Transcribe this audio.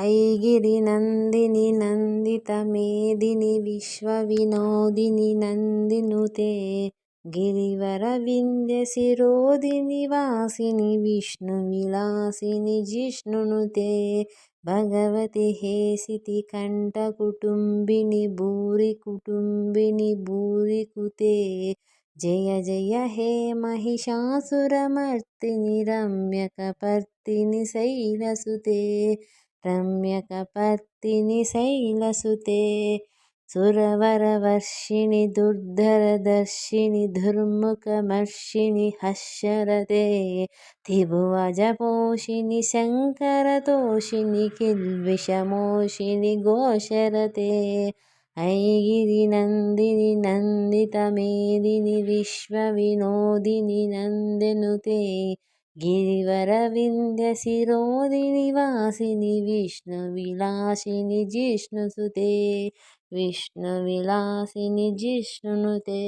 ऐगिरिनन्दिनि नन्दितमेदिनि विश्वविनोदिनि नन्दिनुते गिरिवरविन्द्यशिरोदिनि वासिनि विष्णुविलासिनि जिष्णुनुते भगवति हेसितिकण्ठकुटुम्बिनि भूरिकुटुम्बिनि भूरिकुते जय जय हे महिषासुरमर्दिनि रम्यकपर्दिनि शैलसुते रम्यकपर्दिनि शैलसुते सुरवरवर्षिणि दुर्धरदर्शिनि दुर्मुखमर्षिणि हर्षरते त्रिभुवनपोषिणि शङ्करतोषिणि किल्बिषमोषिणि घोषरते ऐगिरिनन्दिनि नन्दितमेदिनि विश्वविनोदिनि नन्दिनुते गिरिवरविन्द्यशिरोदिनि वासिनि विष्णुविलासिनि जिष्णुसुते विष्णुविलासिनि जिष्णुनुते।